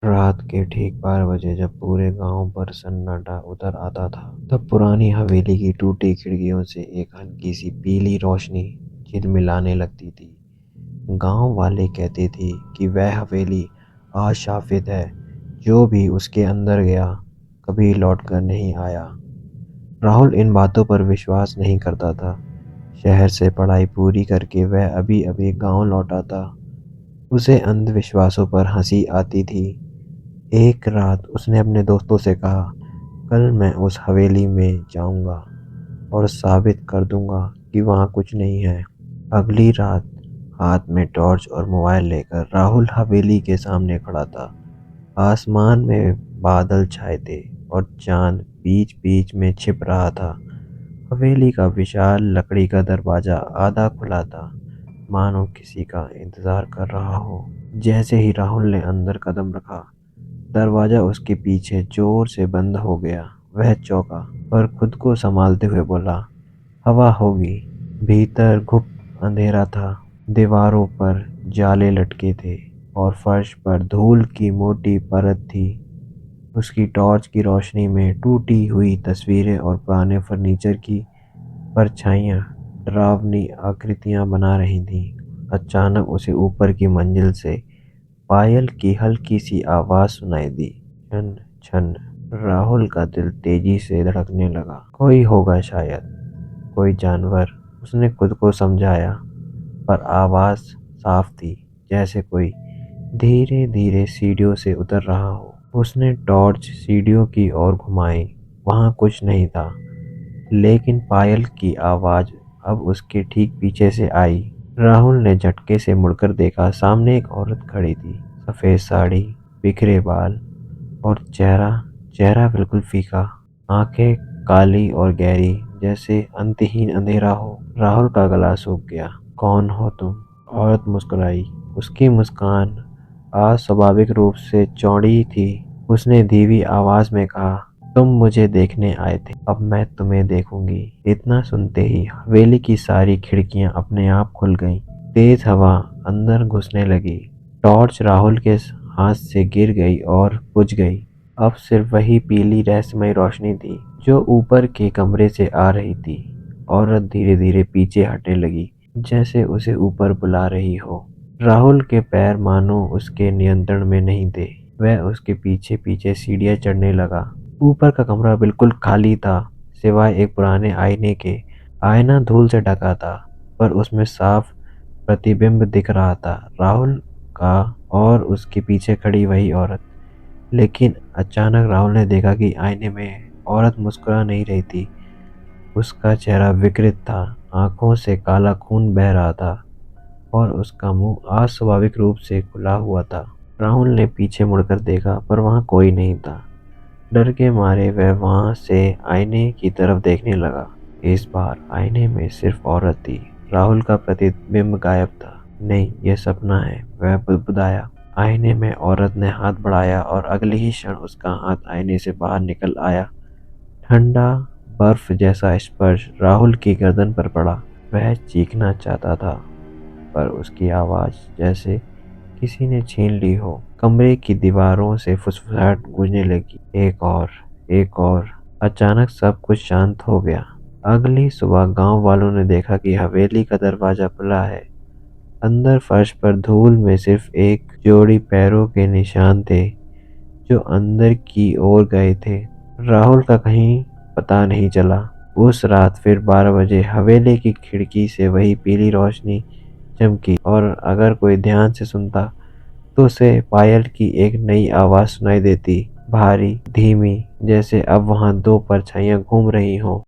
रात के ठीक 12 बजे जब पूरे गांव पर सन्नाटा उतर आता था, तब पुरानी हवेली की टूटी खिड़कियों से एक हल्की सी पीली रोशनी झिलमिलाने लगती थी। गांव वाले कहते थे कि वह हवेली आज शापित है। जो भी उसके अंदर गया कभी लौटकर नहीं आया। राहुल इन बातों पर विश्वास नहीं करता था। शहर से पढ़ाई पूरी करके वह अभी अभी गांव लौटा था। उसे अंधविश्वासों पर हंसी आती थी। एक रात उसने अपने दोस्तों से कहा, कल मैं उस हवेली में जाऊंगा और साबित कर दूंगा कि वहाँ कुछ नहीं है। अगली रात हाथ में टॉर्च और मोबाइल लेकर राहुल हवेली के सामने खड़ा था। आसमान में बादल छाए थे और चांद बीच बीच में छिप रहा था। हवेली का विशाल लकड़ी का दरवाजा आधा खुला था, मानो किसी का इंतजार कर रहा हो। जैसे ही राहुल ने अंदर कदम रखा, दरवाजा उसके पीछे जोर से बंद हो गया। वह चौंका और खुद को संभालते हुए बोला, हवा होगी। भीतर गुप्त अंधेरा था। दीवारों पर जाले लटके थे और फर्श पर धूल की मोटी परत थी। उसकी टॉर्च की रोशनी में टूटी हुई तस्वीरें और पुराने फर्नीचर की परछाइयां डरावनी आकृतियां बना रही थीं। अचानक उसे ऊपर की मंजिल से पायल की हल्की सी आवाज सुनाई दी। छन छन। राहुल का दिल तेजी से धड़कने लगा। कोई होगा शायद, कोई जानवर, उसने खुद को समझाया। पर आवाज साफ थी, जैसे कोई धीरे धीरे सीढ़ियों से उतर रहा हो। उसने टॉर्च सीढ़ियों की ओर घुमाई। वहां कुछ नहीं था, लेकिन पायल की आवाज अब उसके ठीक पीछे से आई। राहुल ने झटके से मुड़कर देखा। सामने एक औरत खड़ी थी। सफेद साड़ी, बिखरे बाल और चेहरा चेहरा बिल्कुल फीका। आंखें काली और गहरी, जैसे अंतहीन अंधेरा हो। राहुल का गला सूख गया। कौन हो तुम? औरत मुस्कुराई। उसकी मुस्कान अस्वाभाविक रूप से चौड़ी थी। उसने धीमी आवाज में कहा, तुम मुझे देखने आए थे, अब मैं तुम्हें देखूंगी। इतना सुनते ही हवेली की सारी खिड़कियां अपने आप खुल गईं। तेज हवा अंदर घुसने लगी। टॉर्च राहुल के हाथ से गिर गई और बुझ गई। अब सिर्फ वही पीली रहस्यमय रोशनी थी जो ऊपर के कमरे से आ रही थी। औरत धीरे धीरे पीछे हटने लगी, जैसे उसे ऊपर बुला रही हो। राहुल के पैर मानो उसके नियंत्रण में नहीं थे। वह उसके पीछे पीछे सीढ़ियां चढ़ने लगा। ऊपर का कमरा बिल्कुल खाली था, सिवाय एक पुराने आईने के। आईना धूल से ढका था, पर उसमें साफ प्रतिबिंब दिख रहा था, राहुल का और उसके पीछे खड़ी वही औरत। लेकिन अचानक राहुल ने देखा कि आईने में औरत मुस्कुरा नहीं रही थी। उसका चेहरा विकृत था, आंखों से काला खून बह रहा था और उसका मुंह अस्वाभाविक रूप से खुला हुआ था। राहुल ने पीछे मुड़कर देखा, पर वहां कोई नहीं था। डर के मारे वह वहां से आईने की तरफ देखने लगा। इस बार आईने में सिर्फ औरत थी। राहुल का प्रतिबिंब गायब था। नहीं, यह सपना है, वह बुदबुदाया। आईने में औरत ने हाथ बढ़ाया और अगले ही क्षण उसका हाथ आईने से बाहर निकल आया। ठंडा बर्फ जैसा स्पर्श राहुल की गर्दन पर पड़ा। वह चीखना चाहता था, पर उसकी आवाज जैसे किसी ने छीन ली हो। कमरे की दीवारों से फुसफुसाहट गूंजने लगी। एक और। अचानक सब कुछ शांत हो गया। अगली सुबह गांव वालों ने देखा कि हवेली का दरवाजा खुला है। अंदर फर्श पर धूल में सिर्फ एक जोड़ी पैरों के निशान थे, जो अंदर की ओर गए थे। राहुल का कहीं पता नहीं चला। उस रात फिर 12 बजे हवेली की खिड़की से वही पीली रोशनी चमकी, और अगर कोई ध्यान से सुनता तो उसे पायल की एक नई आवाज सुनाई देती, भारी, धीमी, जैसे अब वहां दो परछाइयां घूम रही हों।